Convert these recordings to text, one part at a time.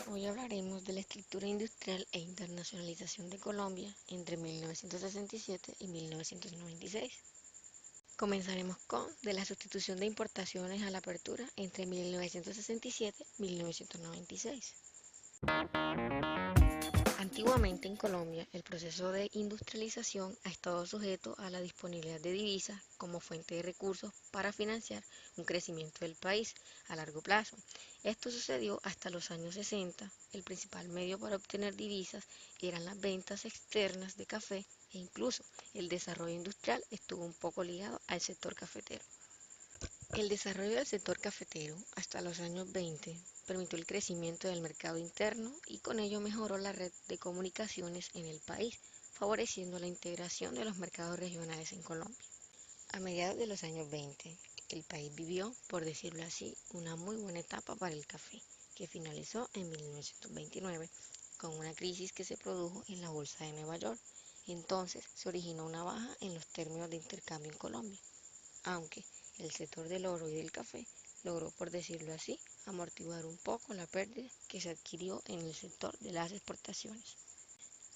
Hoy hablaremos de la estructura industrial e internacionalización de Colombia entre 1967 y 1996. Comenzaremos con de la sustitución de importaciones a la apertura entre 1967 y 1996. Antiguamente en Colombia, el proceso de industrialización ha estado sujeto a la disponibilidad de divisas como fuente de recursos para financiar un crecimiento del país a largo plazo. Esto sucedió hasta los años 60. El principal medio para obtener divisas eran las ventas externas de café e incluso el desarrollo industrial estuvo un poco ligado al sector cafetero. El desarrollo del sector cafetero hasta los años 20 permitió el crecimiento del mercado interno y con ello mejoró la red de comunicaciones en el país, favoreciendo la integración de los mercados regionales en Colombia. A mediados de los años 20, el país vivió, por decirlo así, una muy buena etapa para el café, que finalizó en 1929 con una crisis que se produjo en la Bolsa de Nueva York. Entonces se originó una baja en los términos de intercambio en Colombia, aunque el sector del oro y del café logró, por decirlo así, amortiguar un poco la pérdida que se adquirió en el sector de las exportaciones.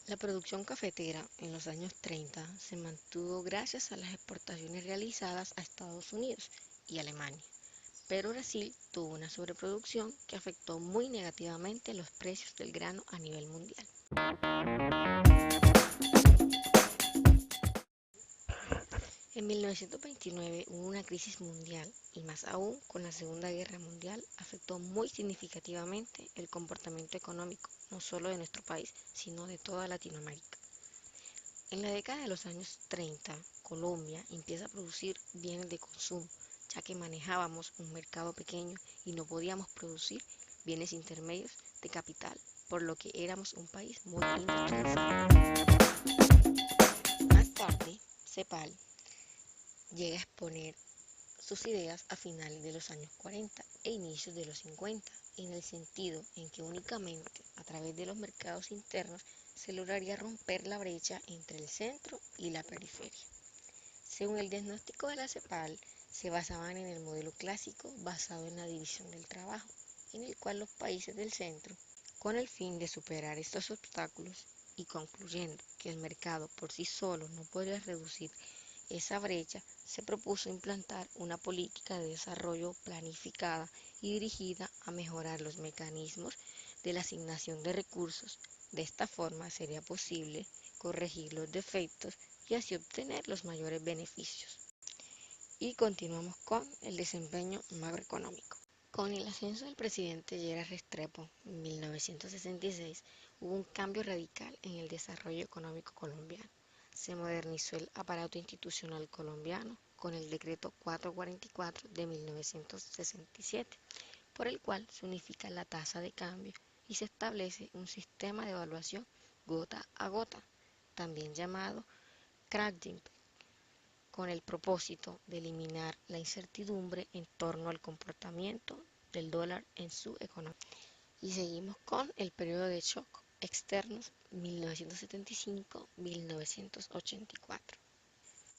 La producción cafetera en los años 30 se mantuvo gracias a las exportaciones realizadas a Estados Unidos y Alemania, pero Brasil tuvo una sobreproducción que afectó muy negativamente los precios del grano a nivel mundial. En 1929 hubo una crisis mundial y más aún con la Segunda Guerra Mundial afectó muy significativamente el comportamiento económico no solo de nuestro país, sino de toda Latinoamérica. En la década de los años 30, Colombia empieza a producir bienes de consumo, ya que manejábamos un mercado pequeño y no podíamos producir bienes intermedios de capital, por lo que éramos un país muy industrializado. Más tarde, CEPAL llega a exponer sus ideas a finales de los años 40 e inicios de los 50, en el sentido en que únicamente a través de los mercados internos se lograría romper la brecha entre el centro y la periferia. Según el diagnóstico de la CEPAL, se basaban en el modelo clásico basado en la división del trabajo, en el cual los países del centro, con el fin de superar estos obstáculos y concluyendo que el mercado por sí solo no podría reducir esa brecha, se propuso implantar una política de desarrollo planificada y dirigida a mejorar los mecanismos de la asignación de recursos. De esta forma sería posible corregir los defectos y así obtener los mayores beneficios. Y continuamos con el desempeño macroeconómico. Con el ascenso del presidente Lleras Restrepo en 1966, hubo un cambio radical en el desarrollo económico colombiano. Se modernizó el aparato institucional colombiano con el decreto 444 de 1967, por el cual se unifica la tasa de cambio y se establece un sistema de evaluación gota a gota, también llamado cracking, con el propósito de eliminar la incertidumbre en torno al comportamiento del dólar en su economía. Y seguimos con el periodo de shock externos 1975-1984.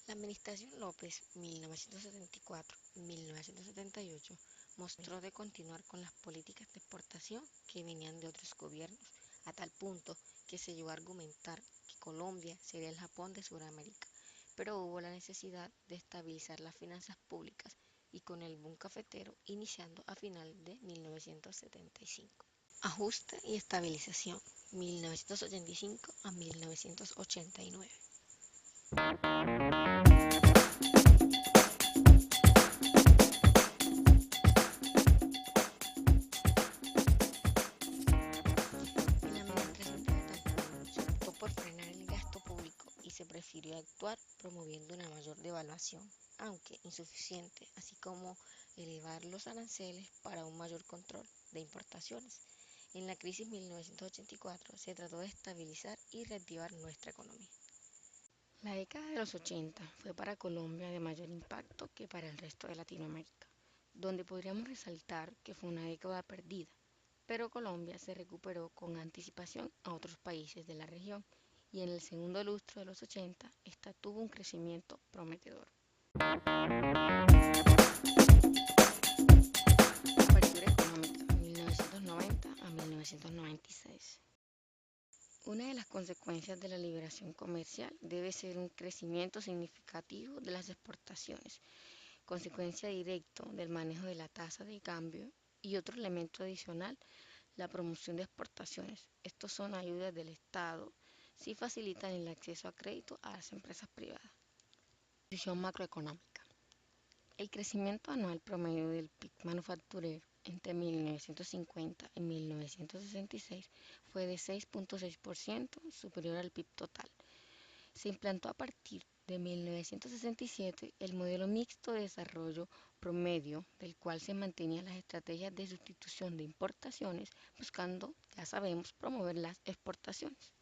La administración López 1974-1978 mostró de continuar con las políticas de exportación que venían de otros gobiernos, a tal punto que se llegó a argumentar que Colombia sería el Japón de Sudamérica, pero hubo la necesidad de estabilizar las finanzas públicas y con el boom cafetero iniciando a final de 1975. Ajuste y estabilización 1985 a 1989. En la administración Tancredo se optó por frenar el gasto público y se prefirió actuar promoviendo una mayor devaluación, aunque insuficiente, así como elevar los aranceles para un mayor control de importaciones. En la crisis 1984 se trató de estabilizar y reactivar nuestra economía. La década de los 80 fue para Colombia de mayor impacto que para el resto de Latinoamérica, donde podríamos resaltar que fue una década perdida, pero Colombia se recuperó con anticipación a otros países de la región y en el segundo lustro de los 80 esta tuvo un crecimiento prometedor. La apertura Una de las consecuencias de la liberación comercial debe ser un crecimiento significativo de las exportaciones, consecuencia directa del manejo de la tasa de cambio y otro elemento adicional, la promoción de exportaciones. Estos son ayudas del Estado, si facilitan el acceso a crédito a las empresas privadas. Posición macroeconómica. El crecimiento anual promedio del PIB manufacturero entre 1950 y 1966 fue de 6.6%, superior al PIB total. Se implantó a partir de 1967 el modelo mixto de desarrollo promedio, del cual se mantenían las estrategias de sustitución de importaciones, buscando, ya sabemos, promover las exportaciones.